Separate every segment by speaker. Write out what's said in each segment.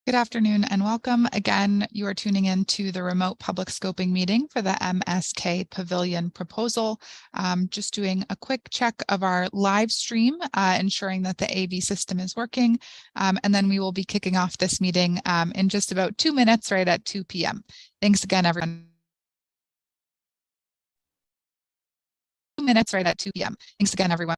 Speaker 1: Good afternoon and welcome. Again, you are tuning in to the remote public scoping meeting for the MSK Pavilion proposal. Just doing a quick check of our live stream, ensuring that the AV system is working. And then we will be kicking off this meeting in just about 2 minutes, right at 2 p.m. Thanks again, everyone. 2 minutes right at 2 p.m. Thanks again, everyone.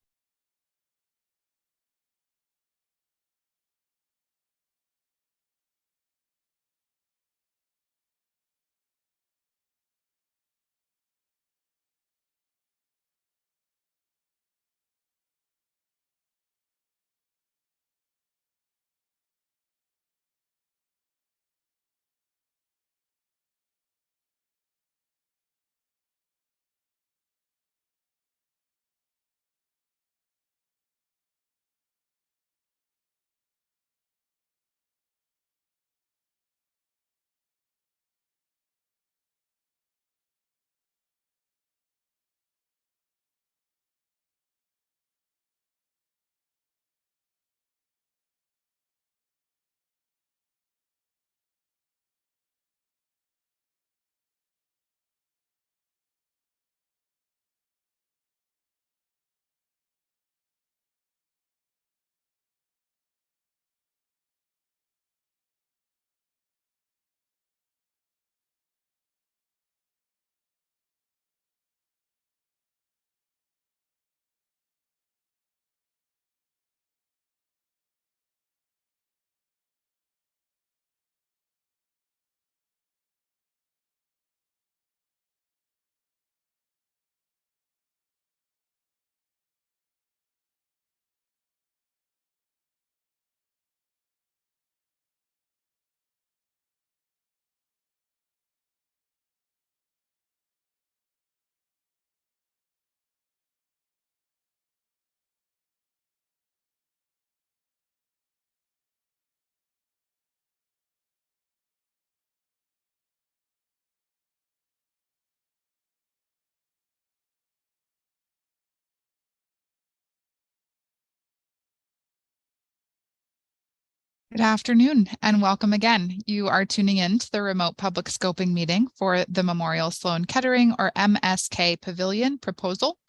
Speaker 1: Good afternoon and welcome again. You are tuning in to the remote public scoping meeting for the Memorial Sloan Kettering or MSK Pavilion proposal.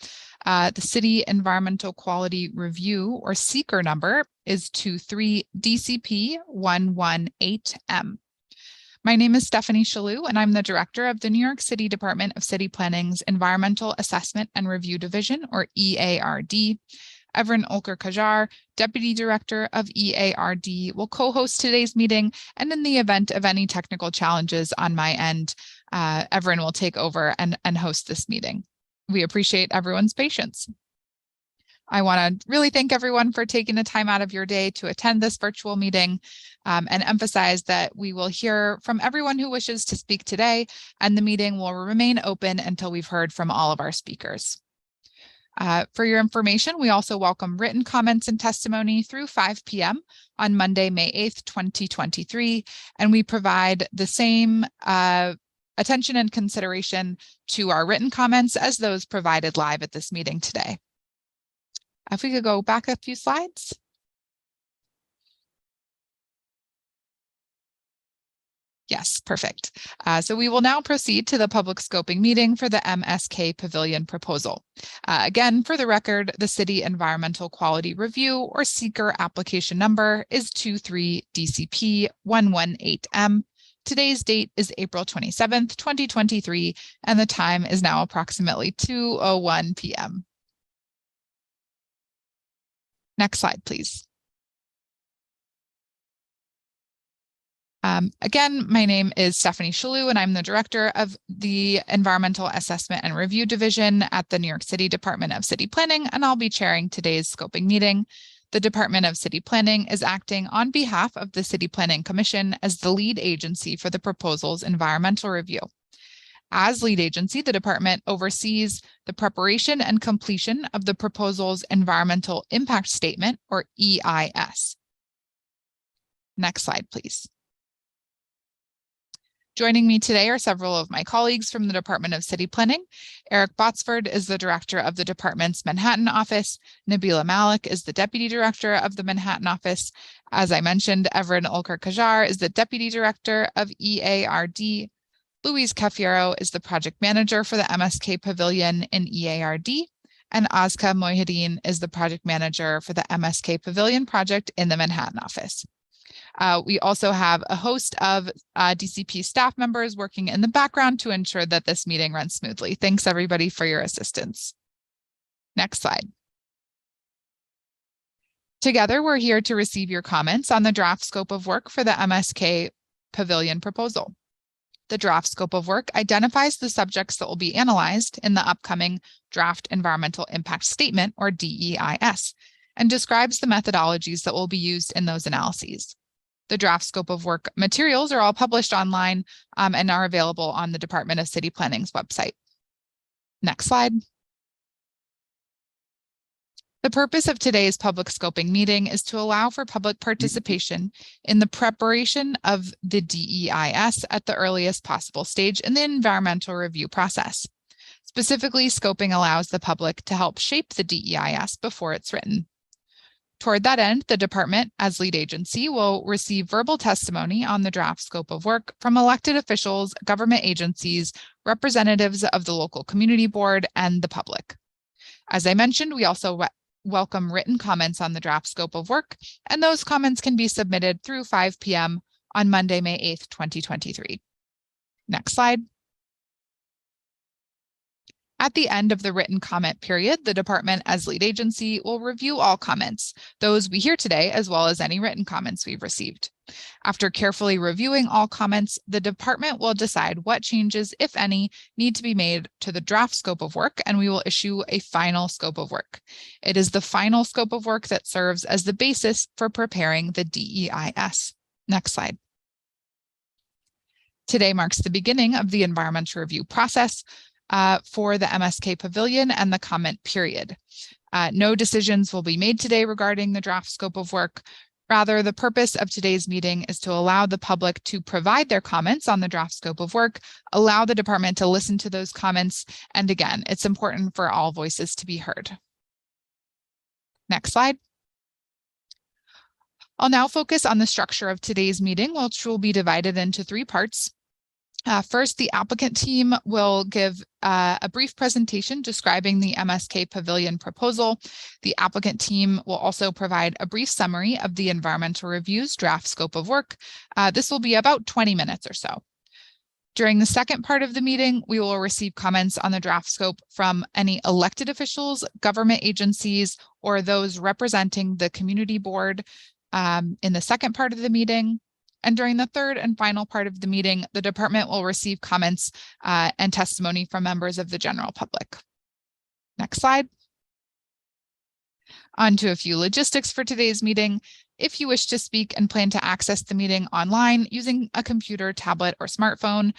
Speaker 1: The City Environmental Quality Review or seeker number is 23DCP118M. My name is Stephanie Shalou and I'm the director of the New York City Department of City Planning's Environmental Assessment and Review Division or EARD. Evren Olker-Kajar, Deputy Director of EARD, will co-host today's meeting, and in the event of any technical challenges on my end, Evren will take over and host this meeting. We appreciate everyone's patience. I want to really thank everyone for taking the time out of your day to attend this virtual meeting and emphasize that we will hear from everyone who wishes to speak today, and the meeting will remain open until we've heard from all of our speakers. For your information, we also welcome written comments and testimony through 5 p.m. on Monday, May 8th, 2023, and we provide the same attention and consideration to our written comments as those provided live at this meeting today. If we could go back a few slides. Yes, perfect. So we will now proceed to the public scoping meeting for the MSK Pavilion proposal. Again, for the record, the City Environmental Quality Review or seeker application number is 23DCP118M. Today's date is April 27th, 2023, and the time is now approximately 2:01 p.m. Next slide, please. Again, my name is Stephanie Shalou, and I'm the director of the Environmental Assessment and Review Division at the New York City Department of City Planning, and I'll be chairing today's scoping meeting. The Department of City Planning is acting on behalf of the City Planning Commission as the lead agency for the proposal's environmental review. As lead agency, the department oversees the preparation and completion of the proposal's Environmental Impact Statement, or EIS. Next slide, please. Joining me today are several of my colleagues from the Department of City Planning. Eric Botsford is the director of the department's Manhattan office. Nabila Malik is the deputy director of the Manhattan office. As I mentioned, Evren Olker-Kajar is the deputy director of EARD. Louise Cafiero is the project manager for the MSK Pavilion in EARD. And Azka Mohiddin is the project manager for the MSK Pavilion project in the Manhattan office. We also have a host of DCP staff members working in the background to ensure that this meeting runs smoothly. Thanks everybody for your assistance. Next slide. Together, we're here to receive your comments on the draft scope of work for the MSK Pavilion proposal. The draft scope of work identifies the subjects that will be analyzed in the upcoming Draft Environmental Impact Statement, or DEIS, and describes the methodologies that will be used in those analyses. The draft scope of work materials are all published online and are available on the Department of City Planning's website. Next slide. The purpose of today's public scoping meeting is to allow for public participation in the preparation of the DEIS at the earliest possible stage in the environmental review process. Specifically, scoping allows the public to help shape the DEIS before it's written. Toward that end, the department, as lead agency, will receive verbal testimony on the draft scope of work from elected officials, government agencies, representatives of the local community board, and the public. As I mentioned, we also welcome written comments on the draft scope of work, and those comments can be submitted through 5 p.m. on Monday, May 8th, 2023. Next slide. At the end of the written comment period, the department as lead agency will review all comments, those we hear today, as well as any written comments we've received. After carefully reviewing all comments, the department will decide what changes, if any, need to be made to the draft scope of work, and we will issue a final scope of work. It is the final scope of work that serves as the basis for preparing the DEIS. Next slide. Today marks the beginning of the environmental review process for the MSK Pavilion and the comment period. No decisions will be made today regarding the draft scope of work. Rather, the purpose of today's meeting is to allow the public to provide their comments on the draft scope of work, allow the department to listen to those comments, and again, it's important for all voices to be heard. Next slide. I'll now focus on the structure of today's meeting, which will be divided into 3 parts. First, the applicant team will give a brief presentation describing the MSK Pavilion proposal. The applicant team will also provide a brief summary of the environmental review's draft scope of work. This will be about 20 minutes or so. During the second part of the meeting, we will receive comments on the draft scope from any elected officials, government agencies, or those representing the community board in the second part of the meeting. And during the third and final part of the meeting, the department will receive comments and testimony from members of the general public. Next slide. On to a few logistics for today's meeting. If you wish to speak and plan to access the meeting online using a computer, tablet, or smartphone,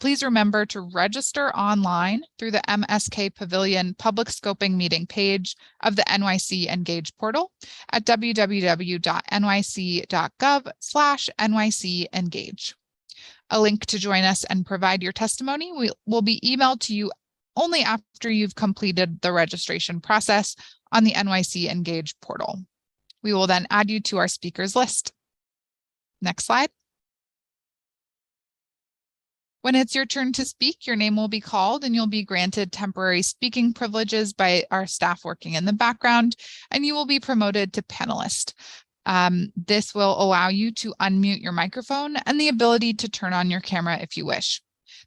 Speaker 1: please remember to register online through the MSK Pavilion public scoping meeting page of the NYC Engage portal at www.nyc.gov/NYC Engage. A link to join us and provide your testimony will be emailed to you only after you've completed the registration process on the NYC Engage portal. We will then add you to our speakers list. Next slide. When it's your turn to speak, your name will be called and you'll be granted temporary speaking privileges by our staff working in the background, and you will be promoted to panelist. This will allow you to unmute your microphone and the ability to turn on your camera if you wish.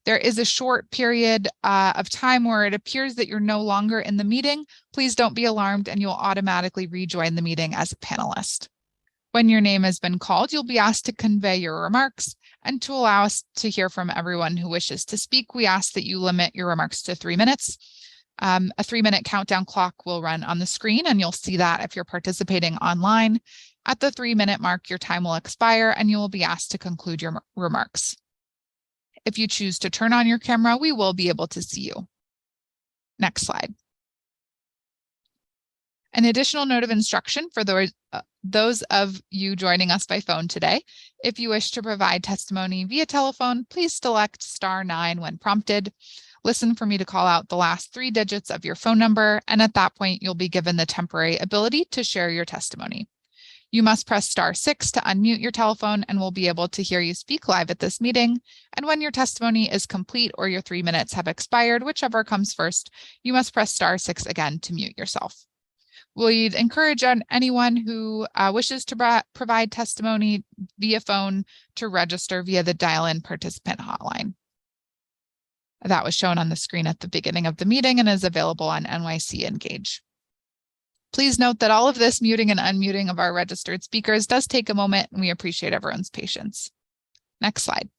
Speaker 1: There is a short period of time where it appears that you're no longer in the meeting. Please don't be alarmed, and you'll automatically rejoin the meeting as a panelist. When your name has been called, you'll be asked to convey your remarks, and to allow us to hear from everyone who wishes to speak, we ask that you limit your remarks to 3 minutes. A 3-minute countdown clock will run on the screen, and you'll see that if you're participating online. At the 3-minute mark, your time will expire, and you will be asked to conclude your remarks. If you choose to turn on your camera, we will be able to see you. Next slide. An additional note of instruction for those of you joining us by phone today: if you wish to provide testimony via telephone, please select *9 when prompted. Listen for me to call out the last 3 digits of your phone number, and at that point, you'll be given the temporary ability to share your testimony. You must press *6 to unmute your telephone, and we'll be able to hear you speak live at this meeting. And when your testimony is complete or your 3 minutes have expired, whichever comes first, you must press *6 again to mute yourself. We'd encourage anyone who wishes to provide testimony via phone to register via the dial-in participant hotline. That was shown on the screen at the beginning of the meeting and is available on NYC Engage. Please note that all of this muting and unmuting of our registered speakers does take a moment, and we appreciate everyone's patience. Next slide.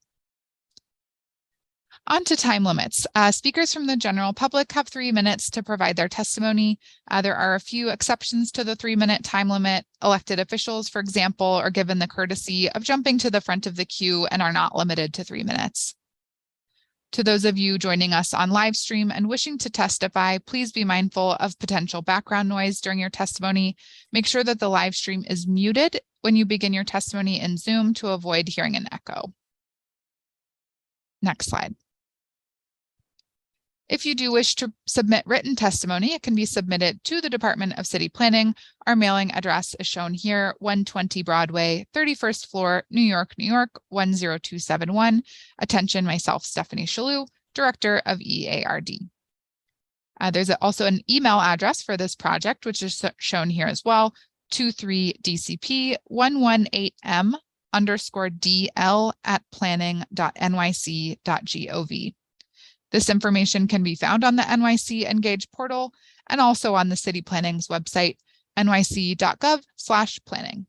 Speaker 1: On to time limits. Speakers from the general public have 3 minutes to provide their testimony. There are a few exceptions to the 3-minute time limit. Elected officials, for example, are given the courtesy of jumping to the front of the queue and are not limited to 3 minutes. To those of you joining us on live stream and wishing to testify, please be mindful of potential background noise during your testimony. Make sure that the live stream is muted when you begin your testimony in Zoom to avoid hearing an echo. Next slide. If you do wish to submit written testimony, it can be submitted to the Department of City Planning. Our mailing address is shown here: 120 Broadway, 31st floor, New York, New York, 10271. Attention, myself, Stephanie Shalou, Director of EARD. There's also an email address for this project, which is shown here as well: 23dcp118m_dl@planning.nyc.gov. This information can be found on the NYC Engage portal and also on the City Planning's website, nyc.gov/planning.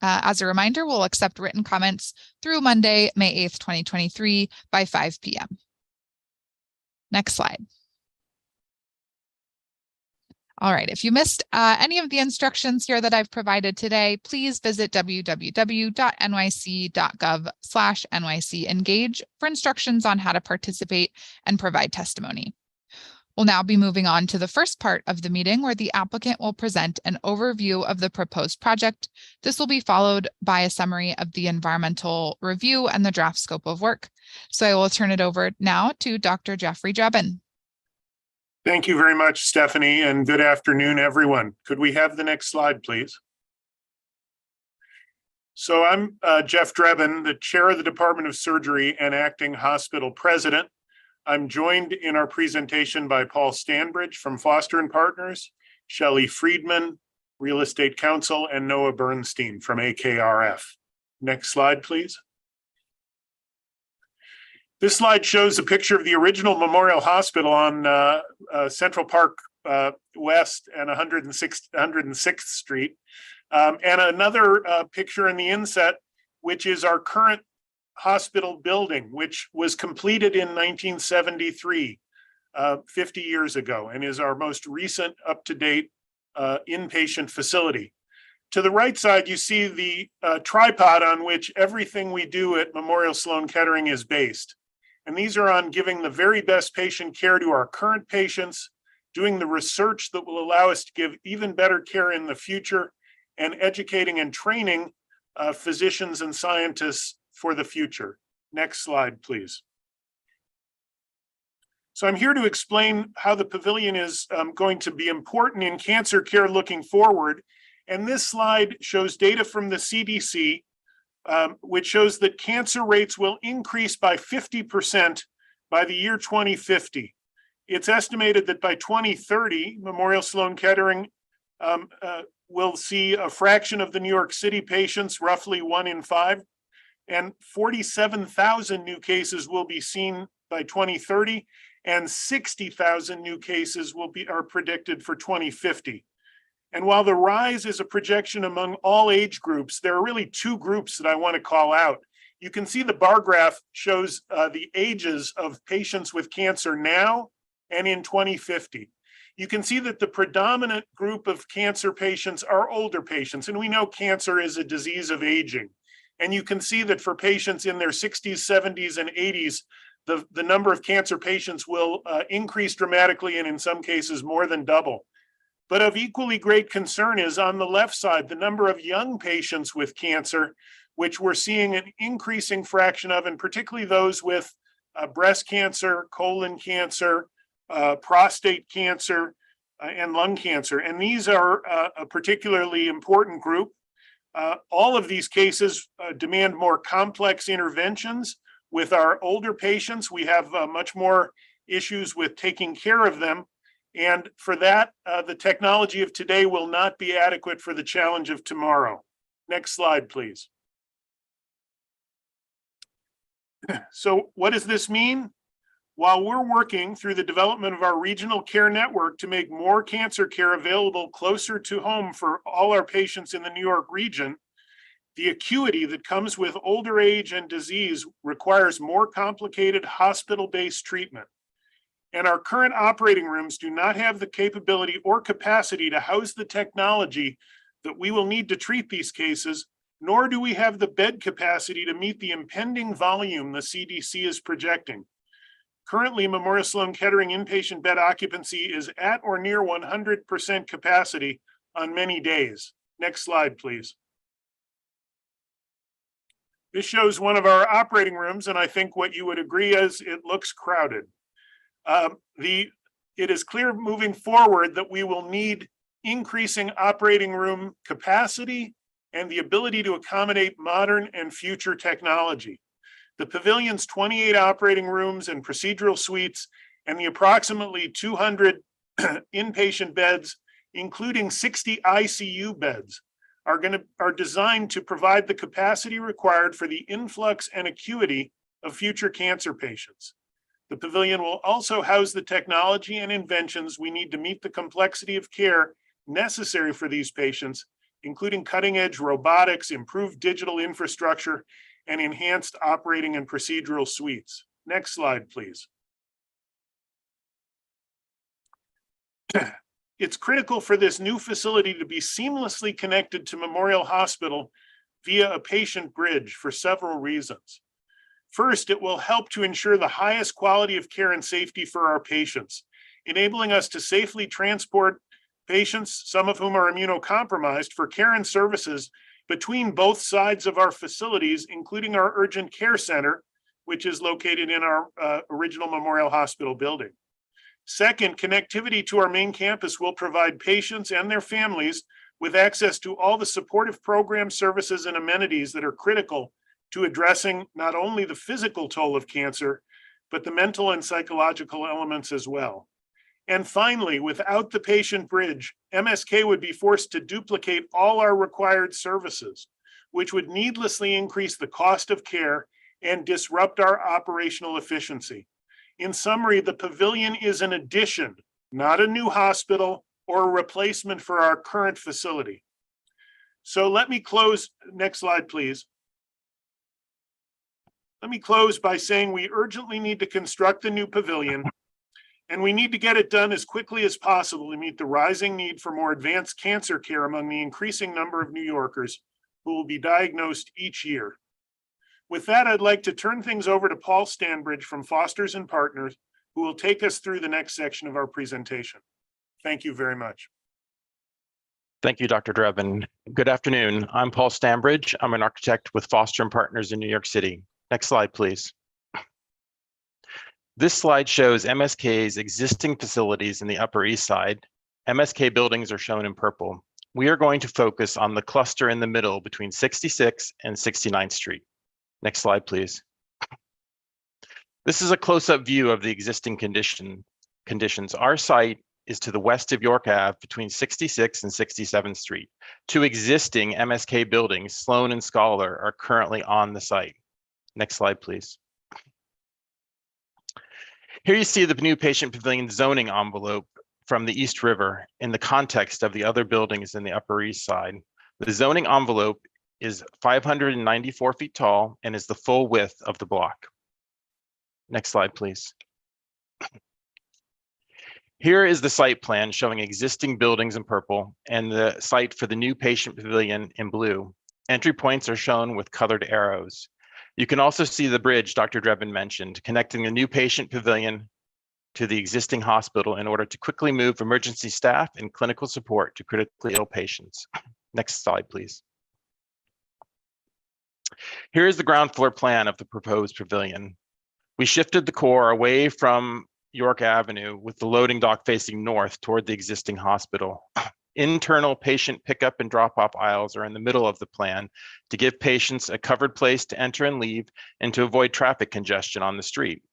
Speaker 1: As a reminder, we'll accept written comments through Monday, May 8th, 2023 by 5 p.m. Next slide. All right, if you missed any of the instructions here that I've provided today, please visit www.nyc.gov/NYC-engage for instructions on how to participate and provide testimony. We'll now be moving on to the first part of the meeting, where the applicant will present an overview of the proposed project. This will be followed by a summary of the environmental review and the draft scope of work. So I will turn it over now to Dr. Jeffrey Drebin.
Speaker 2: Thank you very much, Stephanie, and good afternoon, everyone. Could we have the next slide, please? So I'm Jeff Drebin, the chair of the Department of Surgery and acting hospital president. I'm joined in our presentation by Paul Stanbridge from Foster & Partners, Shelley Friedman, Real Estate Counsel, and Noah Bernstein from AKRF. Next slide, please. This slide shows a picture of the original Memorial Hospital on Central Park West and 106th Street. And another picture in the inset, which is our current hospital building, which was completed in 1973, 50 years ago, and is our most recent up-to-date inpatient facility. To the right side, you see the tripod on which everything we do at Memorial Sloan Kettering is based. And these are on giving the very best patient care to our current patients, doing the research that will allow us to give even better care in the future, and educating and training physicians and scientists for the future. Next slide, please. So I'm here to explain how the Pavilion is going to be important in cancer care looking forward. And this slide shows data from the CDC, which shows that cancer rates will increase by 50% by the year 2050. It's estimated that by 2030, Memorial Sloan Kettering will see a fraction of the New York City patients, roughly 1 in 5, and 47,000 new cases will be seen by 2030, and 60,000 new cases are predicted for 2050. And while the rise is a projection among all age groups, there are really 2 groups that I want to call out. You can see the bar graph shows the ages of patients with cancer now and in 2050. You can see that the predominant group of cancer patients are older patients, and we know cancer is a disease of aging. And you can see that for patients in their 60s, 70s, and 80s, the number of cancer patients will increase dramatically, and in some cases more than double. But of equally great concern is on the left side, the number of young patients with cancer, which we're seeing an increasing fraction of, and particularly those with breast cancer, colon cancer, prostate cancer, and lung cancer. And these are a particularly important group. All of these cases demand more complex interventions. With our older patients, we have much more issues with taking care of them. And for that, the technology of today will not be adequate for the challenge of tomorrow. Next slide, please. So what does this mean? While we're working through the development of our regional care network to make more cancer care available closer to home for all our patients in the New York region, the acuity that comes with older age and disease requires more complicated hospital-based treatment. And our current operating rooms do not have the capability or capacity to house the technology that we will need to treat these cases, nor do we have the bed capacity to meet the impending volume the CDC is projecting. Currently, Memorial Sloan Kettering inpatient bed occupancy is at or near 100% capacity on many days. Next slide, please. This shows one of our operating rooms, and I think what you would agree is it looks crowded. It is clear moving forward that we will need increasing operating room capacity and the ability to accommodate modern and future technology. The Pavilion's 28 operating rooms and procedural suites and the approximately 200 inpatient beds, including 60 ICU beds, are designed to provide the capacity required for the influx and acuity of future cancer patients. The Pavilion will also house the technology and inventions we need to meet the complexity of care necessary for these patients, including cutting-edge robotics, improved digital infrastructure, and enhanced operating and procedural suites. Next slide, please. It's critical for this new facility to be seamlessly connected to Memorial Hospital via a patient bridge for several reasons. First, it will help to ensure the highest quality of care and safety for our patients, enabling us to safely transport patients, some of whom are immunocompromised, for care and services between both sides of our facilities, including our urgent care center, which is located in our original Memorial Hospital building. Second, connectivity to our main campus will provide patients and their families with access to all the supportive programs, services, and amenities that are critical to addressing not only the physical toll of cancer, but the mental and psychological elements as well. And finally, without the patient bridge, MSK would be forced to duplicate all our required services, which would needlessly increase the cost of care and disrupt our operational efficiency. In summary, the Pavilion is an addition, not a new hospital or a replacement for our current facility. So let me close. Next slide, please. Let me close by saying we urgently need to construct the new Pavilion, and we need to get it done as quickly as possible to meet the rising need for more advanced cancer care among the increasing number of New Yorkers who will be diagnosed each year. With that, I'd like to turn things over to Paul Stanbridge from Fosters and Partners, who will take us through the next section of our presentation. Thank you very much.
Speaker 3: Thank you, Dr. Drebin. Good afternoon. I'm Paul Stanbridge. I'm an architect with Foster and Partners in New York City. Next slide, please. This slide shows MSK's existing facilities in the Upper East Side. MSK buildings are shown in purple. We are going to focus on the cluster in the middle between 66th and 69th Street. Next slide, please. This is a close-up view of the existing conditions. Our site is to the west of York Ave between 66th and 67th Street. Two existing MSK buildings, Sloan and Scholar, are currently on the site. Next slide, please. Here you see the new patient pavilion zoning envelope from the East River in the context of the other buildings in the Upper East Side. The zoning envelope is 594 feet tall and is the full width of the block. Next slide, please. Here is the site plan showing existing buildings in purple and the site for the new patient pavilion in blue. Entry points are shown with colored arrows. You can also see the bridge Dr. Drebin mentioned, connecting the new patient pavilion to the existing hospital in order to quickly move emergency staff and clinical support to critically ill patients. Next slide, please. Here is the ground floor plan of the proposed pavilion. We shifted the core away from York Avenue with the loading dock facing north toward the existing hospital. Internal patient pickup and drop-off aisles are in the middle of the plan to give patients a covered place to enter and leave and to avoid traffic congestion on the street.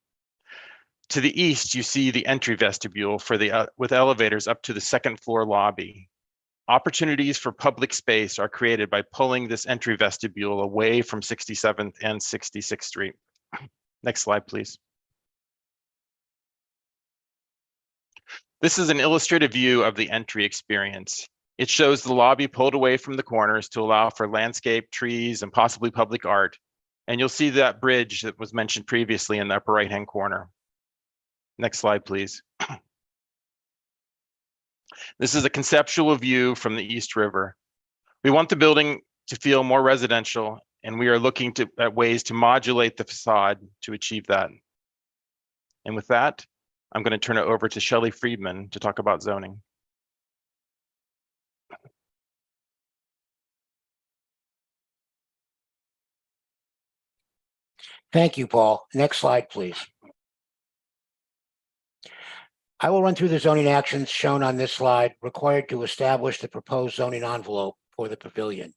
Speaker 3: To the east, you see the entry vestibule for with elevators up to the second floor lobby. Opportunities for public space are created by pulling this entry vestibule away from 67th and 66th Street. Next slide, please. This is an illustrative view of the entry experience. It shows the lobby pulled away from the corners to allow for landscape, trees, and possibly public art. And you'll see that bridge that was mentioned previously in the upper right-hand corner. Next slide, please. This is a conceptual view from the East River. We want the building to feel more residential, and we are looking at ways to modulate the facade to achieve that. And with that, I'm going to turn it over to Shelley Friedman to talk about zoning.
Speaker 4: Thank you, Paul. Next slide, please. I will run through the zoning actions shown on this slide required to establish the proposed zoning envelope for the pavilion.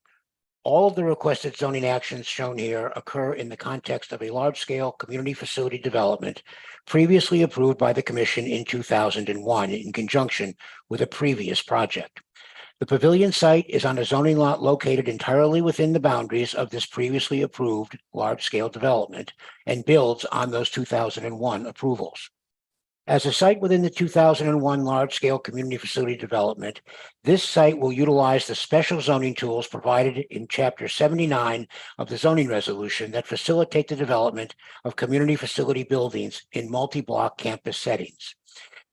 Speaker 4: All of the requested zoning actions shown here occur in the context of a large-scale community facility development previously approved by the Commission in 2001 in conjunction with a previous project. The pavilion site is on a zoning lot located entirely within the boundaries of this previously approved large-scale development and builds on those 2001 approvals. As a site within the 2001 large-scale community facility development, this site will utilize the special zoning tools provided in Chapter 79 of the zoning resolution that facilitate the development of community facility buildings in multi-block campus settings.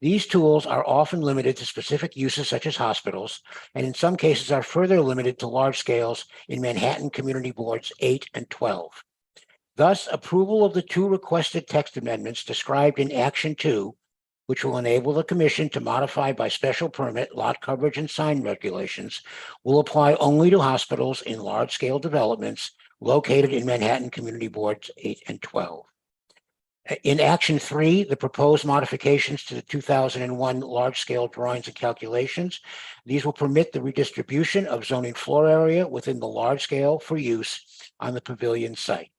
Speaker 4: These tools are often limited to specific uses such as hospitals, and in some cases are further limited to large scales in Manhattan Community Boards 8 and 12. Thus, approval of the two requested text amendments described in Action 2, which will enable the Commission to modify by special permit lot coverage and sign regulations, will apply only to hospitals in large-scale developments located in Manhattan Community Boards 8 and 12. In Action 3, the proposed modifications to the 2001 large-scale drawings and calculations, these will permit the redistribution of zoning floor area within the large scale for use on the pavilion site.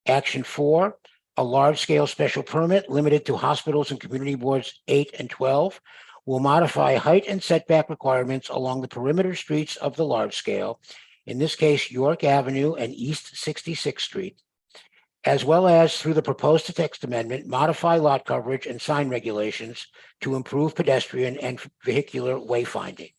Speaker 4: Action 4, a large-scale special permit limited to hospitals and community boards 8 and 12 will modify height and setback requirements along the perimeter streets of the large scale, in this case, York Avenue and East 66th Street, as well as through the proposed text amendment, modify lot coverage and sign regulations to improve pedestrian and vehicular wayfinding.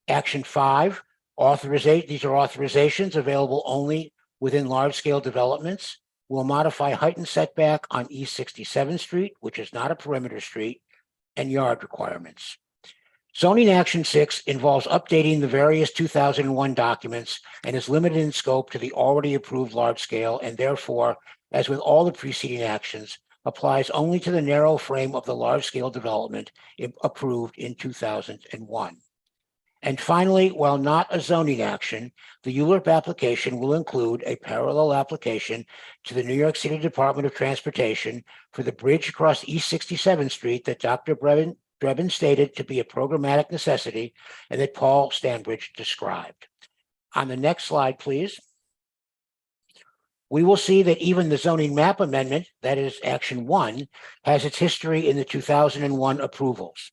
Speaker 4: Action 5, these are authorizations available only within large-scale developments, will modify height and setback on East 67th Street, which is not a perimeter street, and yard requirements. Zoning Action 6 involves updating the various 2001 documents and is limited in scope to the already approved large scale, and therefore, as with all the preceding actions, applies only to the narrow frame of the large scale development approved in 2001. And finally, while not a zoning action, the ULURP application will include a parallel application to the New York City Department of Transportation for the bridge across East 67th Street that Dr. Drebin stated to be a programmatic necessity and that Paul Stanbridge described. On the next slide, please. We will see that even the zoning map amendment, that is Action 1, has its history in the 2001 approvals.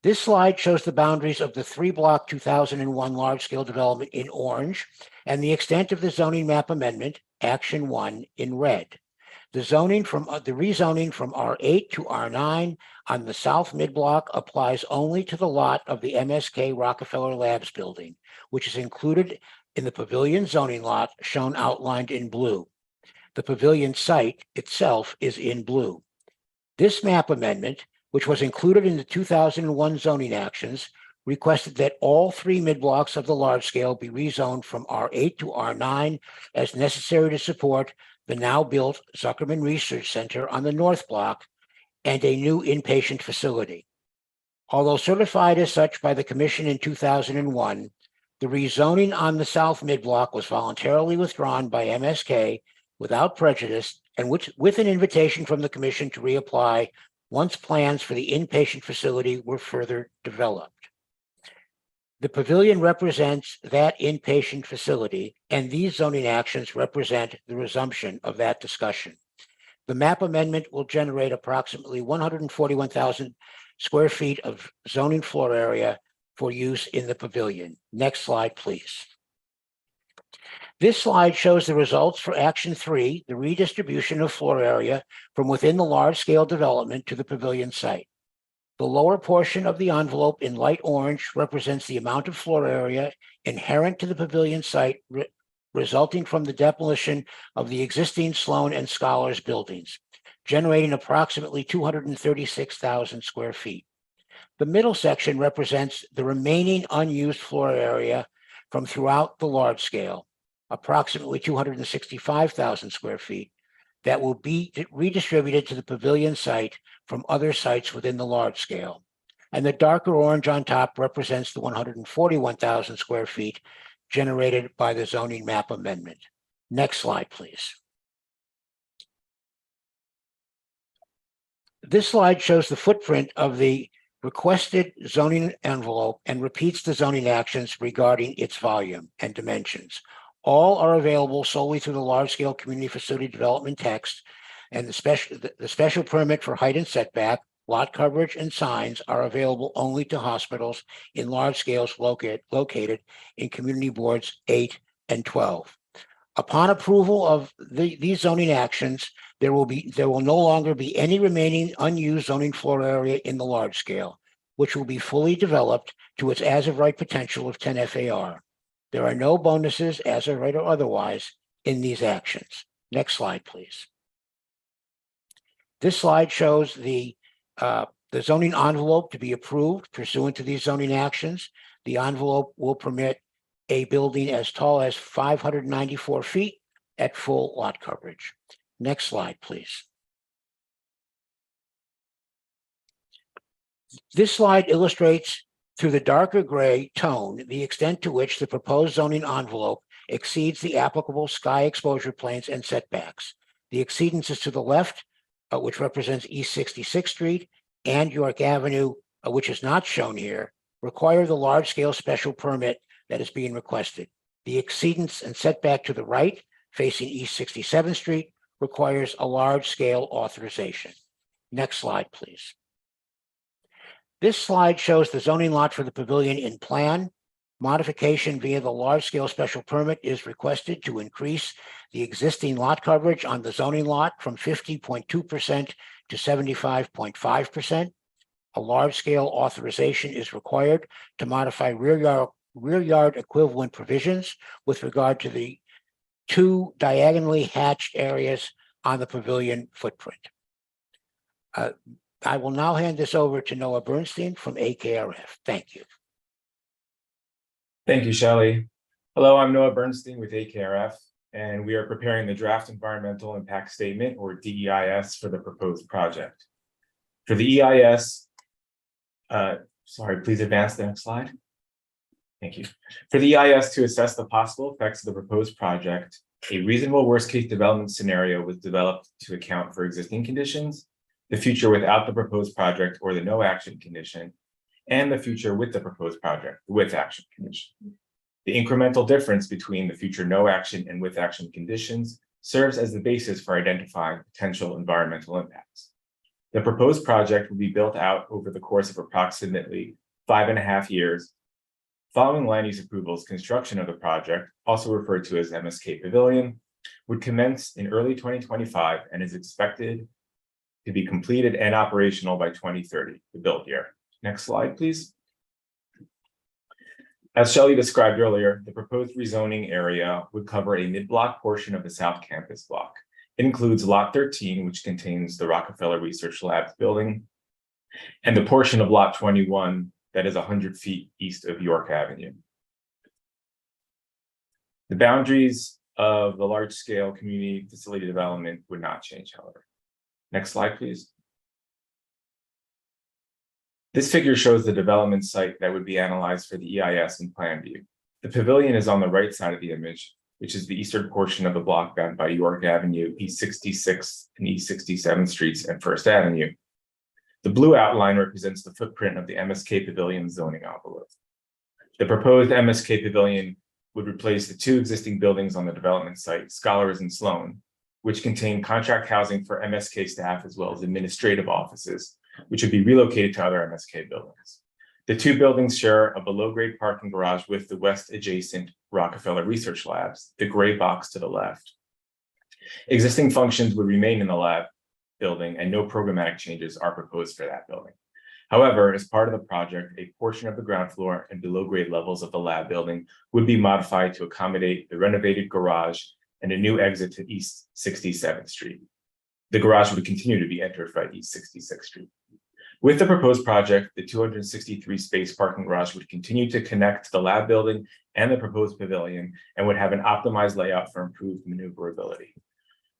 Speaker 4: This slide shows the boundaries of the 3-block 2001 large-scale development in orange and the extent of the zoning map amendment, Action 1, in red. The rezoning from R8 to R9 on the south mid-block applies only to the lot of the MSK Rockefeller Labs building, which is included in the pavilion zoning lot shown outlined in blue. The pavilion site itself is in blue. This map amendment, which was included in the 2001 zoning actions, requested that all 3 mid-blocks of the large scale be rezoned from R8 to R9 as necessary to support the now built Zuckerman Research Center on the north block and a new inpatient facility. Although certified as such by the Commission in 2001, the rezoning on the South Mid-Block was voluntarily withdrawn by MSK without prejudice and with an invitation from the Commission to reapply once plans for the inpatient facility were further developed. The Pavilion represents that inpatient facility, and these zoning actions represent the resumption of that discussion. The map amendment will generate approximately 141,000 square feet of zoning floor area for use in the Pavilion. Next slide, please. This slide shows the results for Action 3, the redistribution of floor area from within the large-scale development to the Pavilion site. The lower portion of the envelope in light orange represents the amount of floor area inherent to the Pavilion site resulting from the demolition of the existing Sloan and Scholars buildings, generating approximately 236,000 square feet. The middle section represents the remaining unused floor area from throughout the large scale, approximately 265,000 square feet, that will be redistributed to the Pavilion site from other sites within the large scale. And the darker orange on top represents the 141,000 square feet generated by the zoning map amendment. Next slide, please. This slide shows the footprint of the requested zoning envelope and repeats the zoning actions regarding its volume and dimensions. All are available solely through the large-scale community facility development text, and the special permit for height and setback, lot coverage, and signs are available only to hospitals in large scales located in community boards 8 and 12. Upon approval of these zoning actions, there will no longer be any remaining unused zoning floor area in the large scale, which will be fully developed to its as-of-right potential of 10 FAR. There are no bonuses, as of right or otherwise, in these actions. Next slide, please. This slide shows the zoning envelope to be approved pursuant to these zoning actions. The envelope will permit a building as tall as 594 feet at full lot coverage. Next slide, please. This slide illustrates through the darker gray tone the extent to which the proposed zoning envelope exceeds the applicable sky exposure planes and setbacks. The exceedance is to the left, which represents East 66th Street, and York Avenue, which is not shown here, require the large-scale special permit that is being requested. The exceedance and setback to the right, facing East 67th Street, requires a large-scale authorization. Next slide, please. This slide shows the zoning lot for the Pavilion in plan. Modification via the large-scale special permit is requested to increase the existing lot coverage on the zoning lot from 50.2% to 75.5%. A large-scale authorization is required to modify rear yard equivalent provisions with regard to the 2 diagonally hatched areas on the Pavilion footprint. I will now hand this over to Noah Bernstein from AKRF. Thank you.
Speaker 5: Thank you, Shelley. Hello, I'm Noah Bernstein with AKRF, and we are preparing the draft environmental impact statement, or DEIS, for the proposed project. For the EIS, please advance the next slide. Thank you. For the EIS to assess the possible effects of the proposed project, a reasonable worst-case development scenario was developed to account for existing conditions, the future without the proposed project or the no action condition, and the future with the proposed project, the with action condition. The incremental difference between the future no action and with action conditions serves as the basis for identifying potential environmental impacts. The proposed project will be built out over the course of approximately 5.5 years. Following land use approvals, construction of the project, also referred to as MSK Pavilion, would commence in early 2025 and is expected to be completed and operational by 2030, the build year. Next slide, please. As Shelley described earlier, the proposed rezoning area would cover a mid-block portion of the South Campus block. It includes Lot 13, which contains the Rockefeller Research Labs building, and the portion of Lot 21 that is 100 feet east of York Avenue. The boundaries of the large-scale community facility development would not change, however. Next slide, please. This figure shows the development site that would be analyzed for the EIS and plan view. The pavilion is on the right side of the image, which is the eastern portion of the block bound by York Avenue, East 66th and East 67th Streets and First Avenue. The blue outline represents the footprint of the MSK Pavilion zoning envelope. The proposed MSK Pavilion would replace the two existing buildings on the development site, Scholars and Sloan, which contain contract housing for MSK staff as well as administrative offices, which would be relocated to other MSK buildings. The two buildings share a below-grade parking garage with the west adjacent Rockefeller Research Labs, the gray box to the left. Existing functions would remain in the lab building and no programmatic changes are proposed for that building. However, as part of the project, a portion of the ground floor and below-grade levels of the lab building would be modified to accommodate the renovated garage and a new exit to East 67th Street. The garage would continue to be entered by East 66th Street. With the proposed project, the 263 space parking garage would continue to connect to the lab building and the proposed pavilion and would have an optimized layout for improved maneuverability.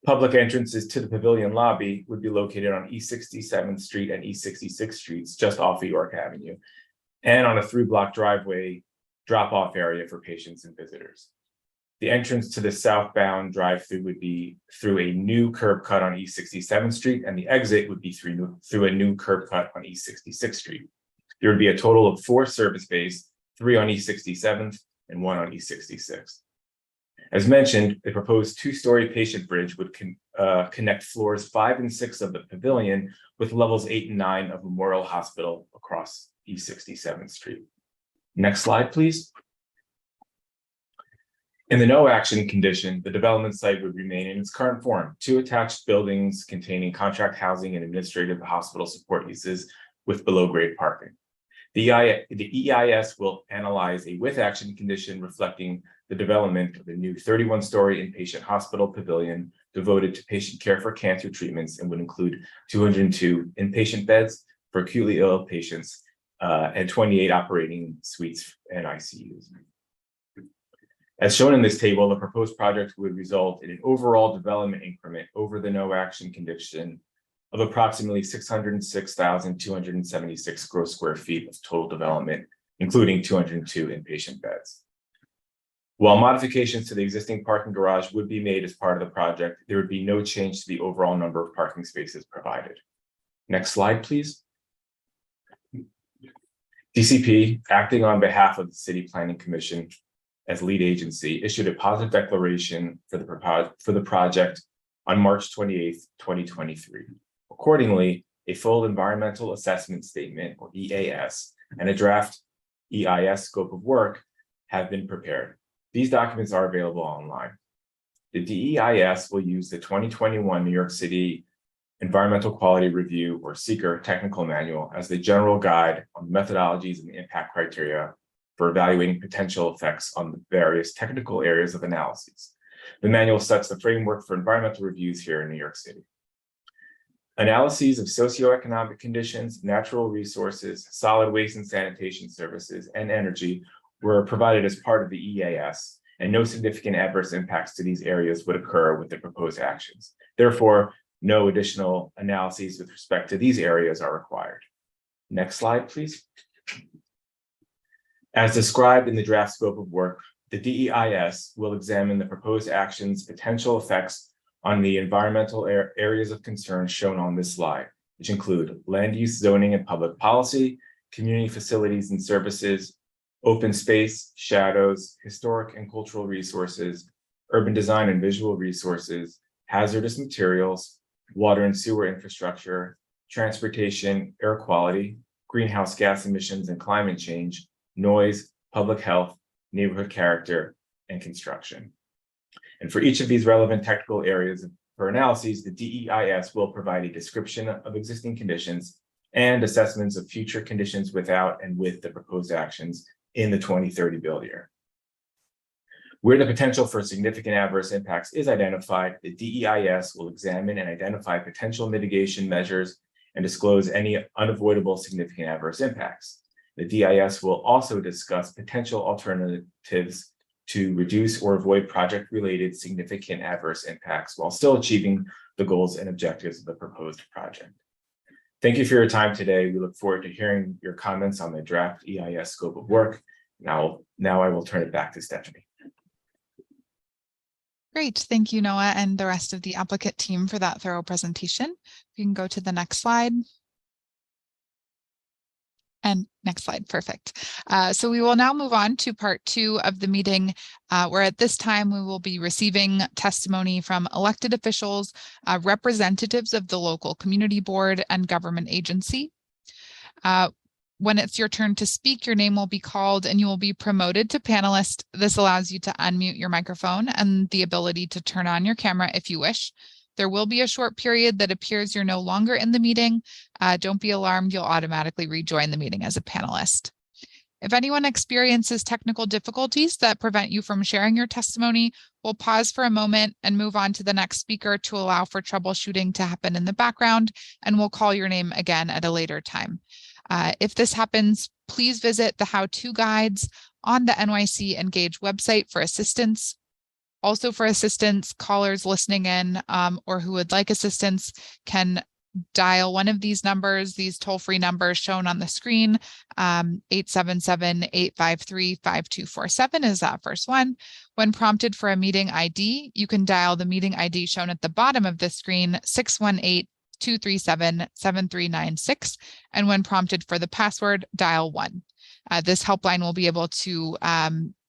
Speaker 5: Public entrances to the pavilion lobby would be located on East 67th Street and East 66th Streets, just off of York Avenue, and on a 3-block driveway drop-off area for patients and visitors. The entrance to the southbound drive-through would be through a new curb cut on East 67th Street, and the exit would be through a new curb cut on East 66th Street. There would be a total of 4 service bays, 3 on East 67th and 1 on East 66th. As mentioned, the proposed 2-story patient bridge would connect floors 5 and 6 of the pavilion with levels 8 and 9 of Memorial Hospital across East 67th Street. Next slide, please. In the no action condition, the development site would remain in its current form, 2 attached buildings containing contract housing and administrative hospital support uses with below-grade parking. The EIS will analyze a with action condition reflecting the development of a new 31-story inpatient hospital pavilion devoted to patient care for cancer treatments and would include 202 inpatient beds for acutely ill patients and 28 operating suites and ICUs. As shown in this table, the proposed project would result in an overall development increment over the no action condition of approximately 606,276 gross square feet of total development, including 202 inpatient beds. While modifications to the existing parking garage would be made as part of the project, there would be no change to the overall number of parking spaces provided. Next slide, please. DCP, acting on behalf of the City Planning Commission as lead agency, issued a positive declaration for the project on March 28th, 2023. Accordingly, a full environmental assessment statement, or EAS, and a draft EIS scope of work have been prepared. These documents are available online. The DEIS will use the 2021 New York City Environmental Quality Review, or SEQR, technical manual as the general guide on methodologies and impact criteria for evaluating potential effects on the various technical areas of analyses. The manual sets the framework for environmental reviews here in New York City. Analyses of socioeconomic conditions, natural resources, solid waste and sanitation services, and energy were provided as part of the EAS, and no significant adverse impacts to these areas would occur with the proposed actions. Therefore, no additional analyses with respect to these areas are required. Next slide, please. As described in the draft scope of work, the DEIS will examine the proposed actions' potential effects on the environmental areas of concern shown on this slide, which include land use, zoning, and public policy, community facilities and services, open space, shadows, historic and cultural resources, urban design and visual resources, hazardous materials, water and sewer infrastructure, transportation, air quality, greenhouse gas emissions and climate change, noise, public health, neighborhood character, and construction. And for each of these relevant technical areas for analyses, the DEIS will provide a description of existing conditions and assessments of future conditions without and with the proposed actions in the 2030 build year. Where the potential for significant adverse impacts is identified, the DEIS will examine and identify potential mitigation measures and disclose any unavoidable significant adverse impacts. The DEIS will also discuss potential alternatives to reduce or avoid project-related significant adverse impacts while still achieving the goals and objectives of the proposed project. Thank you for your time today. We look forward to hearing your comments on the draft EIS scope of work. Now I will turn it back to Stephanie.
Speaker 1: Great. Thank you, Noah, and the rest of the applicant team for that thorough presentation. You can go to the next slide. And next slide, perfect. So we will now move on to part 2 of the meeting, where at this time we will be receiving testimony from elected officials, representatives of the local community board and government agency. When it's your turn to speak, your name will be called and you will be promoted to panelist. This allows you to unmute your microphone and the ability to turn on your camera if you wish. There will be a short period that appears you're no longer in the meeting. Don't be alarmed, you'll automatically rejoin the meeting as a panelist. If anyone experiences technical difficulties that prevent you from sharing your testimony, we'll pause for a moment and move on to the next speaker to allow for troubleshooting to happen in the background, and we'll call your name again at a later time. If this happens, please visit the how-to guides on the NYC Engage website for assistance. Also for assistance, callers listening in or who would like assistance can dial one of these numbers, these toll-free numbers shown on the screen. 877-853-5247 is that first one. When prompted for a meeting ID, you can dial the meeting ID shown at the bottom of the screen, 618-237-7396. And when prompted for the password, dial 1. This helpline will be able to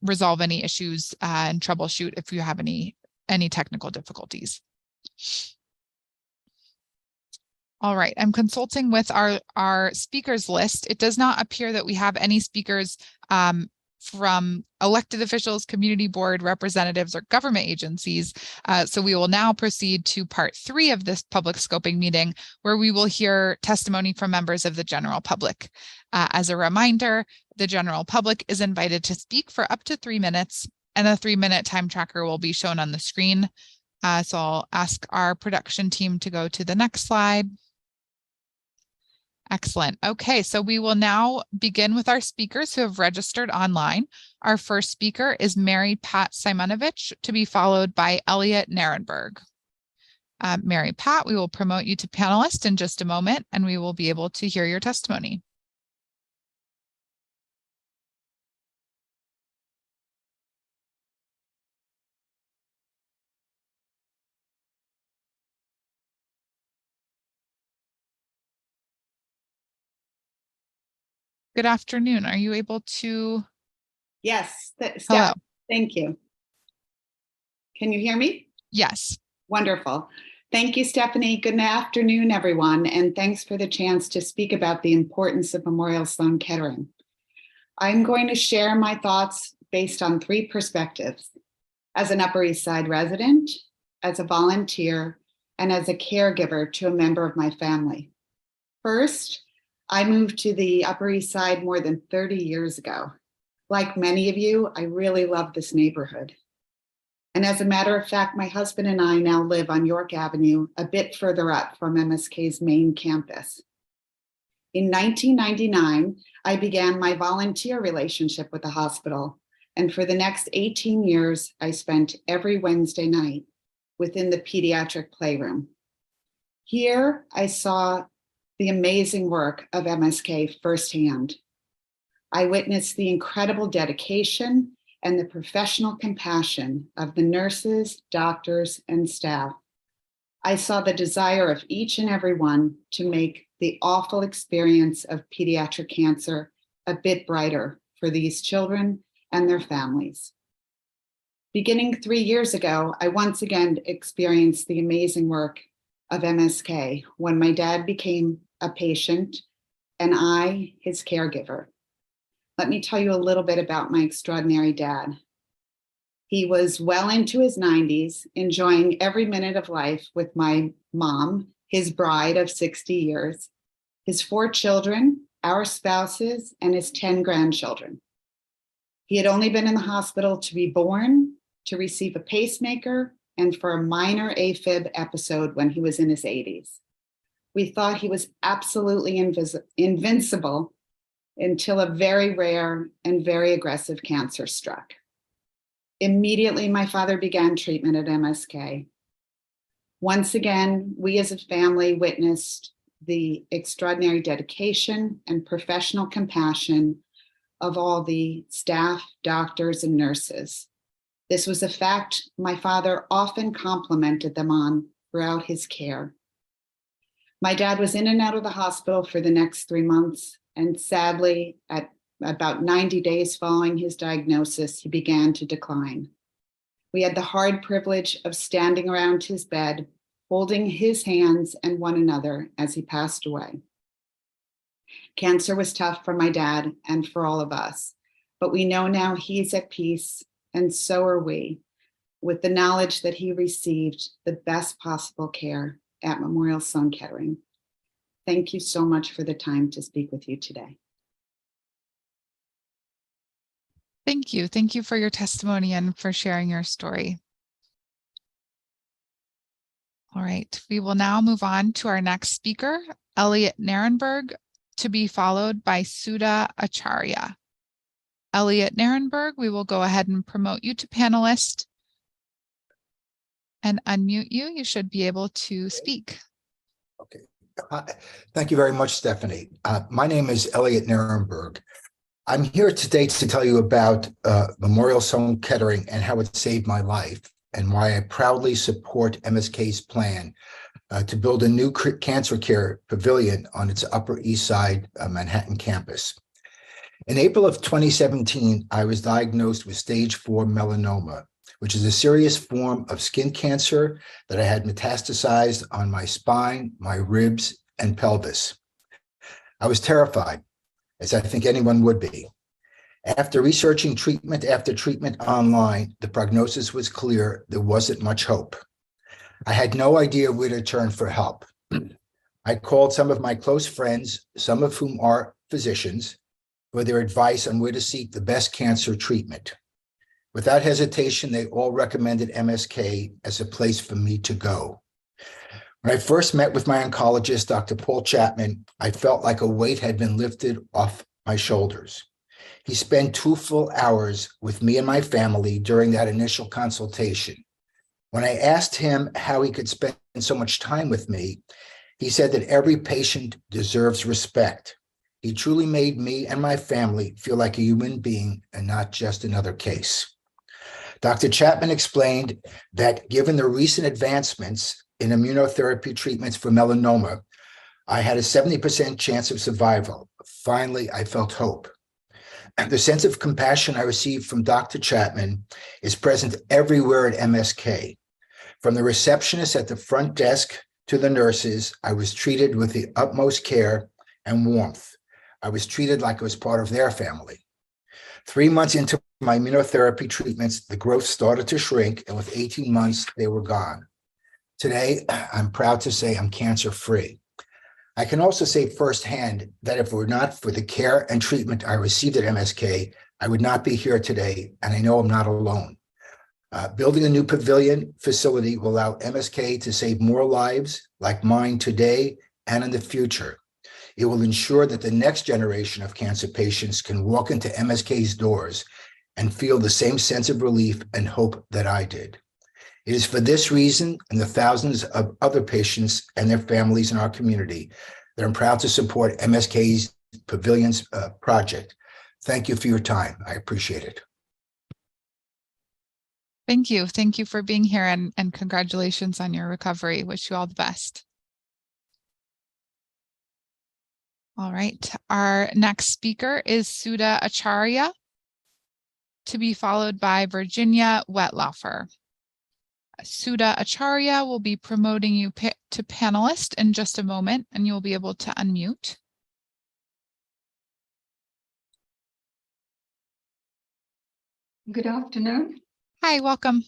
Speaker 1: resolve any issues and troubleshoot if you have any technical difficulties. All right, I'm consulting with our speakers list. It does not appear that we have any speakers from elected officials, community board representatives, or government agencies. So we will now proceed to part 3 of this public scoping meeting, where we will hear testimony from members of the general public. As a reminder, the general public is invited to speak for up to 3 minutes, and a 3-minute time tracker will be shown on the screen. So I'll ask our production team to go to the next slide. Excellent. Okay, so we will now begin with our speakers who have registered online. Our first speaker is Mary Pat Simonovich, to be followed by Elliot Narenberg. Mary Pat, we will promote you to panelist in just a moment, and we will be able to hear your testimony. Good afternoon. Are you able to?
Speaker 6: Yes.
Speaker 1: Hello.
Speaker 6: Thank you. Can you hear me?
Speaker 1: Yes.
Speaker 6: Wonderful. Thank you, Stephanie. Good afternoon, everyone, and thanks for the chance to speak about the importance of Memorial Sloan Kettering. I'm going to share my thoughts based on 3 perspectives: as an Upper East Side resident, as a volunteer, and as a caregiver to a member of my family. First, I moved to the Upper East Side more than 30 years ago. Like many of you, I really love this neighborhood. And as a matter of fact, my husband and I now live on York Avenue, a bit further up from MSK's main campus. In 1999, I began my volunteer relationship with the hospital. And for the next 18 years, I spent every Wednesday night within the pediatric playroom. Here, I saw the amazing work of MSK firsthand. I witnessed the incredible dedication and the professional compassion of the nurses, doctors, and staff. I saw the desire of each and every one to make the awful experience of pediatric cancer a bit brighter for these children and their families. Beginning 3 years ago, I once again experienced the amazing work of MSK when my dad became a patient and I, his caregiver. Let me tell you a little bit about my extraordinary dad. He was well into his 90s, enjoying every minute of life with my mom, his bride of 60 years, his 4 children, our spouses, and his 10 grandchildren. He had only been in the hospital to be born, to receive a pacemaker, and for a minor AFib episode when he was in his 80s. We thought he was absolutely invincible until a very rare and very aggressive cancer struck. Immediately, my father began treatment at MSK. Once again, we as a family witnessed the extraordinary dedication and professional compassion of all the staff, doctors, and nurses. This was a fact my father often complimented them on throughout his care. My dad was in and out of the hospital for the next 3 months, and sadly, at about 90 days following his diagnosis, he began to decline. We had the hard privilege of standing around his bed, holding his hands and one another as he passed away. Cancer was tough for my dad and for all of us, but we know now he's at peace, and so are we, with the knowledge that he received the best possible care at Memorial Sloan Kettering. Thank you so much for the time to speak with you today.
Speaker 1: Thank you. Thank you for your testimony and for sharing your story. All right, we will now move on to our next speaker, Elliot Narenberg, to be followed by Sudha Acharya. Elliot Narenberg, we will go ahead and promote you to panelist and unmute you. You should be able to speak.
Speaker 7: Okay. Thank you very much, Stephanie. My name is Elliot Narenberg. I'm here today to tell you about Memorial Sloan Kettering and how it saved my life, and why I proudly support MSK's plan to build a new cancer care pavilion on its Upper East Side Manhattan campus. In April of 2017, I was diagnosed with stage 4 melanoma, which is a serious form of skin cancer that I had metastasized on my spine, my ribs, and pelvis. I was terrified, as I think anyone would be. After researching treatment after treatment online, the prognosis was clear. There wasn't much hope. I had no idea where to turn for help. I called some of my close friends, some of whom are physicians, for their advice on where to seek the best cancer treatment. Without hesitation, they all recommended MSK as a place for me to go. When I first met with my oncologist, Dr. Paul Chapman, I felt like a weight had been lifted off my shoulders. He spent 2 full hours with me and my family during that initial consultation. When I asked him how he could spend so much time with me, he said that every patient deserves respect. He truly made me and my family feel like a human being and not just another case. Dr. Chapman explained that given the recent advancements in immunotherapy treatments for melanoma, I had a 70% chance of survival. Finally, I felt hope. The sense of compassion I received from Dr. Chapman is present everywhere at MSK. From the receptionist at the front desk to the nurses, I was treated with the utmost care and warmth. I was treated like I was part of their family. 3 months into my immunotherapy treatments, the growth started to shrink, and with 18 months, they were gone. Today, I'm proud to say I'm cancer-free. I can also say firsthand that if it were not for the care and treatment I received at MSK, I would not be here today, and I know I'm not alone. Building a new pavilion facility will allow MSK to save more lives like mine today and in the future. It will ensure that the next generation of cancer patients can walk into MSK's doors and feel the same sense of relief and hope that I did. It is for this reason and the thousands of other patients and their families in our community that I'm proud to support MSK's Pavilions project. Thank you for your time. I appreciate it.
Speaker 1: Thank you. Thank you for being here, and congratulations on your recovery. Wish you all the best. All right. Our next speaker is Sudha Acharya, to be followed by Virginia Wetlaufer. Sudha Acharya will be promoting you to panelist in just a moment, and you'll be able to unmute.
Speaker 8: Good afternoon.
Speaker 1: Hi, welcome.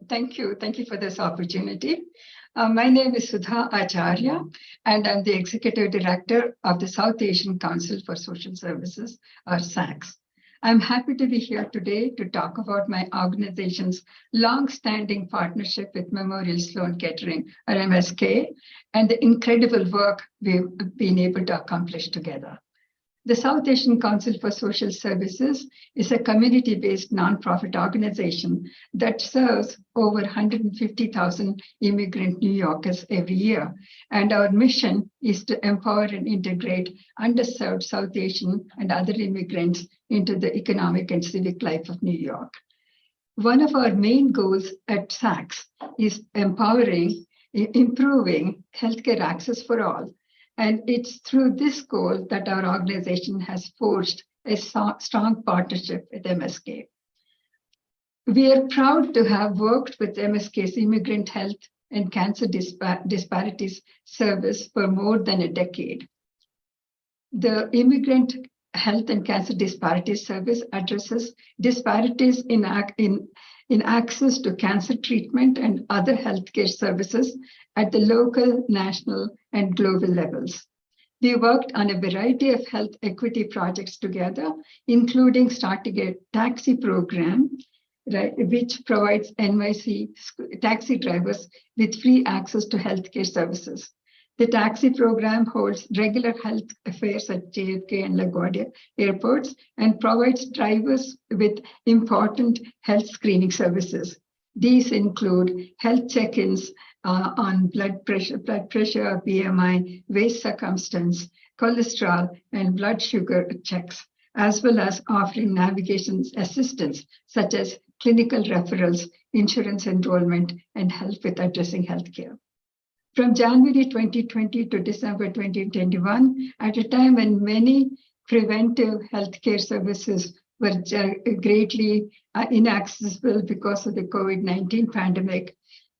Speaker 8: Thank you. Thank you for this opportunity. My name is Sudha Acharya, and I'm the Executive Director of the South Asian Council for Social Services, or SACS. I'm happy to be here today to talk about my organization's long-standing partnership with Memorial Sloan Kettering, or MSK, and the incredible work we've been able to accomplish together. The South Asian Council for Social Services is a community-based nonprofit organization that serves over 150,000 immigrant New Yorkers every year. And our mission is to empower and integrate underserved South Asian and other immigrants into the economic and civic life of New York. One of our main goals at SACS is improving healthcare access for all. And it's through this goal that our organization has forged a strong partnership with MSK. We are proud to have worked with MSK's Immigrant Health and Cancer Disparities Service for more than a decade. The Immigrant Health and Cancer Disparities Service addresses disparities in access to cancer treatment and other healthcare services at the local, national, and global levels. We worked on a variety of health equity projects together, including starting a taxi program, right, which provides NYC taxi drivers with free access to healthcare services. The taxi program holds regular health affairs at JFK and LaGuardia airports and provides drivers with important health screening services. These include health check-ins on blood pressure, BMI, waist circumstance, cholesterol, and blood sugar checks, as well as offering navigation assistance such as clinical referrals, insurance enrollment, and help with addressing healthcare. From January 2020 to December 2021, at a time when many preventive healthcare services were greatly inaccessible because of the COVID-19 pandemic,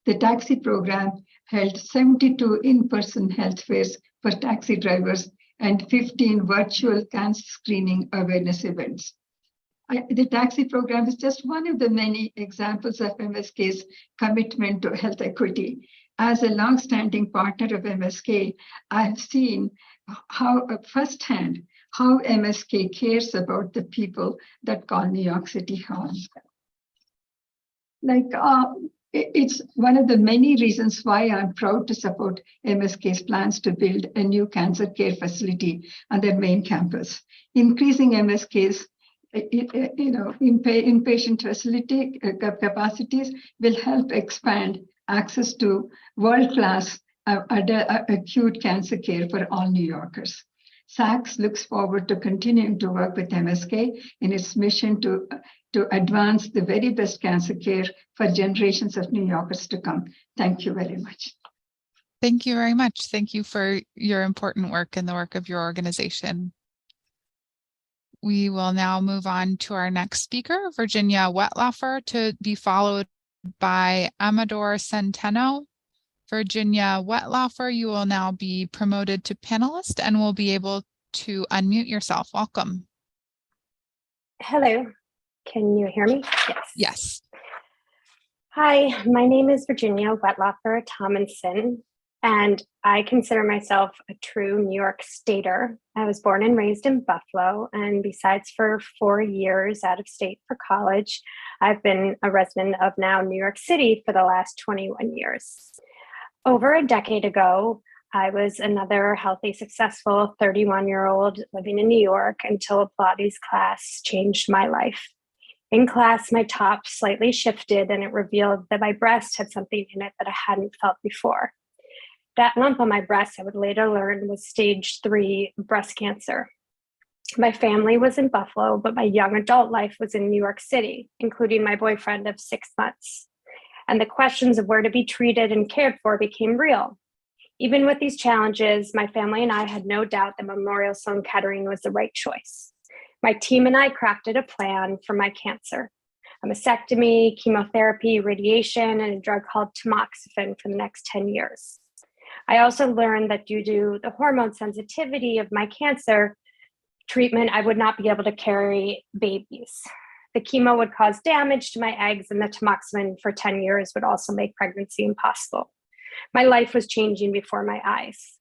Speaker 8: the taxi program held 72 in-person health fairs for taxi drivers and 15 virtual cancer screening awareness events. The taxi program is just one of the many examples of MSK's commitment to health equity. As a longstanding partner of MSK, I have seen how firsthand how MSK cares about the people that call New York City home. It's one of the many reasons why I'm proud to support MSK's plans to build a new cancer care facility on their main campus. Increasing MSK's inpatient facility capacities will help expand access to world-class acute cancer care for all New Yorkers. SACS looks forward to continuing to work with MSK in its mission to advance the very best cancer care for generations of New Yorkers to come. Thank you very much.
Speaker 1: Thank you very much. Thank you for your important work and the work of your organization. We will now move on to our next speaker, Virginia Wetlaufer, to be followed by Amador Centeno. Virginia Wetlaufer, you will now be promoted to panelist and will be able to unmute yourself. Welcome.
Speaker 9: Hello, can you hear me? Yes.
Speaker 1: Yes.
Speaker 9: Hi, my name is Virginia Wetlaufer Tomlinson, and I consider myself a true New York Stater. I was born and raised in Buffalo, and besides for 4 years out of state for college, I've been a resident of now New York City for the last 21 years. Over a decade ago, I was another healthy, successful 31-year-old living in New York until a Pilates class changed my life. In class, my top slightly shifted and it revealed that my breast had something in it that I hadn't felt before. That lump on my breast, I would later learn, was stage 3 breast cancer. My family was in Buffalo, but my young adult life was in New York City, including my boyfriend of 6 months. And the questions of where to be treated and cared for became real. Even with these challenges, my family and I had no doubt that Memorial Sloan Kettering was the right choice. My team and I crafted a plan for my cancer: a mastectomy, chemotherapy, radiation, and a drug called tamoxifen for the next 10 years. I also learned that due to the hormone sensitivity of my cancer treatment, I would not be able to carry babies. The chemo would cause damage to my eggs, and the tamoxifen for 10 years would also make pregnancy impossible. My life was changing before my eyes.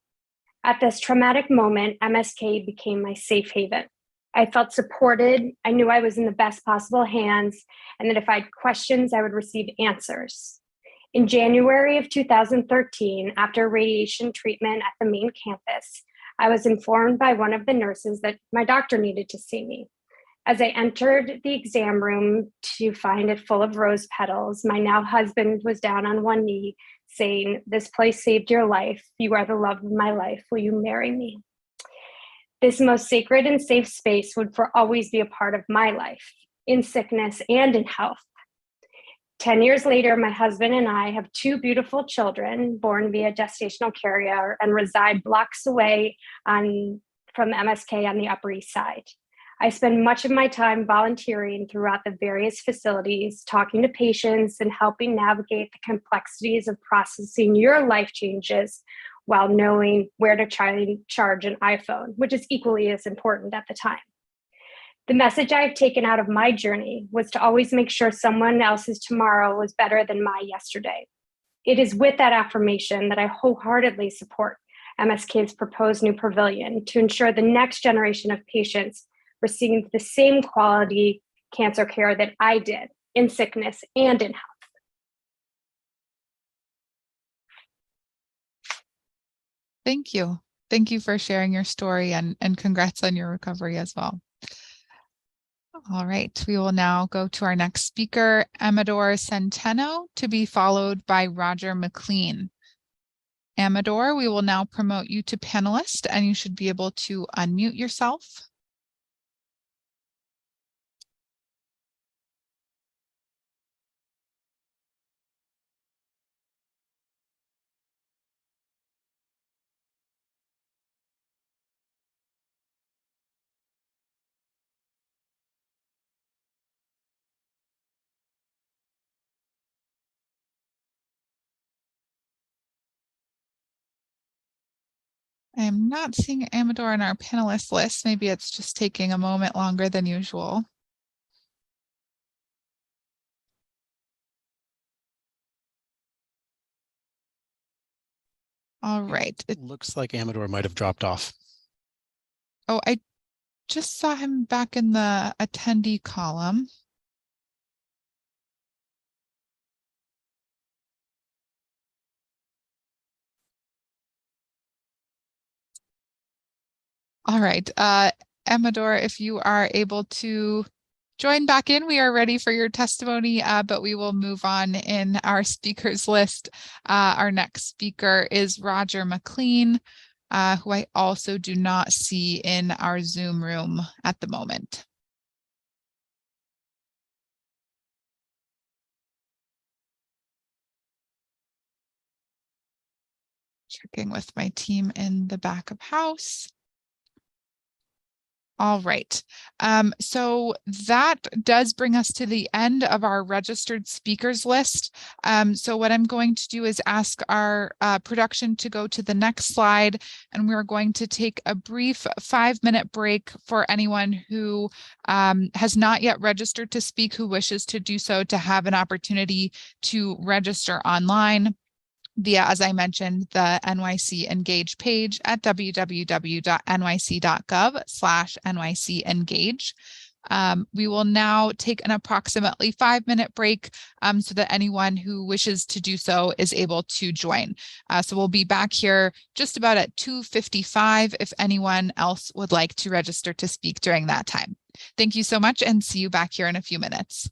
Speaker 9: At this traumatic moment, MSK became my safe haven. I felt supported. I knew I was in the best possible hands, and that if I had questions, I would receive answers. In January of 2013, after radiation treatment at the main campus, I was informed by one of the nurses that my doctor needed to see me. As I entered the exam room to find it full of rose petals, my now husband was down on one knee saying, "This place saved your life. You are the love of my life. Will you marry me?" This most sacred and safe space would for always be a part of my life, in sickness and in health. 10 years later, my husband and I have two beautiful children born via gestational carrier and reside blocks away from MSK on the Upper East Side. I spend much of my time volunteering throughout the various facilities, talking to patients and helping navigate the complexities of processing your life changes while knowing where to try and charge an iPhone, which is equally as important at the time. The message I have taken out of my journey was to always make sure someone else's tomorrow was better than my yesterday. It is with that affirmation that I wholeheartedly support MSK's proposed new pavilion to ensure the next generation of patients receive the same quality cancer care that I did in sickness and in health.
Speaker 1: Thank you. Thank you for sharing your story and congrats on your recovery as well. All right, we will now go to our next speaker, Amador Centeno, to be followed by Roger McLean. Amador, we will now promote you to panelist and you should be able to unmute yourself. I am not seeing Amador in our panelist list. Maybe it's just taking a moment longer than usual. All right.
Speaker 10: It looks like Amador might have dropped off.
Speaker 1: Oh, I just saw him back in the attendee column. All right, Amador, if you are able to join back in, we are ready for your testimony, but we will move on in our speakers list. Our next speaker is Roger McLean, who I also do not see in our Zoom room at the moment. Checking with my team in the back of house. All right, so that does bring us to the end of our registered speakers list. So what I'm going to do is ask our production to go to the next slide, and we're going to take a brief 5-minute break for anyone who has not yet registered to speak, who wishes to do so, to have an opportunity to register online via, as I mentioned, the NYC Engage page at www.nyc.gov/NYC Engage. We will now take an approximately 5-minute break so that anyone who wishes to do so is able to join. So we'll be back here just about at 2:55 if anyone else would like to register to speak during that time. Thank you so much and see you back here in a few minutes.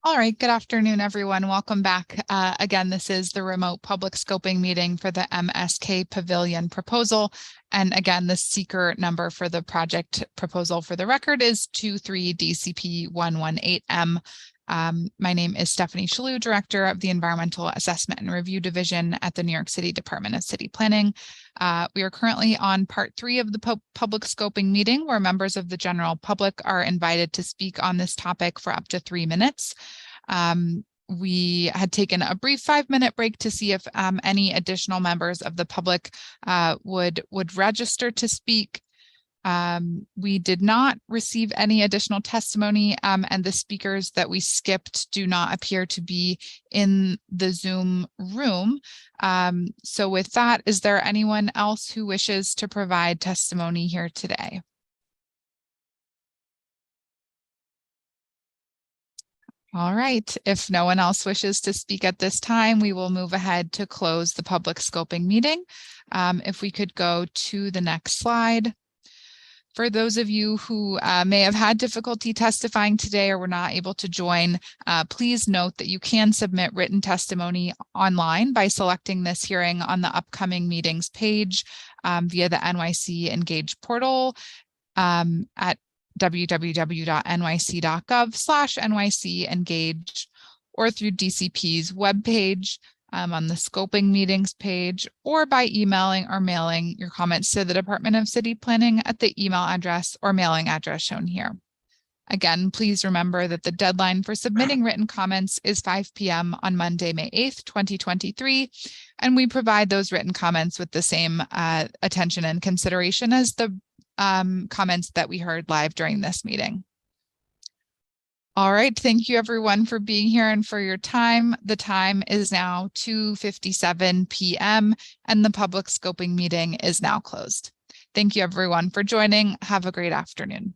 Speaker 1: All right, good afternoon, everyone. Welcome back. Again, this is the remote public scoping meeting for the MSK Pavilion proposal. And again, the seeker number for the project proposal for the record is 23DCP118M. My name is Stephanie Shalou, Director of the Environmental Assessment and Review Division at the New York City Department of City Planning. We are currently on part 3 of the public scoping meeting, where members of the general public are invited to speak on this topic for up to 3 minutes. We had taken a brief 5-minute break to see if any additional members of the public would register to speak. We did not receive any additional testimony, and the speakers that we skipped do not appear to be in the Zoom room. So with that, is there anyone else who wishes to provide testimony here today? All right, if no one else wishes to speak at this time, we will move ahead to close the public scoping meeting. If we could go to the next slide. For those of you who may have had difficulty testifying today or were not able to join, please note that you can submit written testimony online by selecting this hearing on the upcoming meetings page via the NYC Engage portal at www.nyc.gov/NYC-engage or through DCP's webpage on the scoping meetings page, or by emailing or mailing your comments to the Department of City Planning at the email address or mailing address shown here. Again, please remember that the deadline for submitting written comments is 5 p.m. on Monday, May 8th, 2023, and we provide those written comments with the same attention and consideration as the comments that we heard live during this meeting. All right, thank you everyone for being here and for your time. The time is now 2:57 p.m. and the public scoping meeting is now closed. Thank you everyone for joining. Have a great afternoon.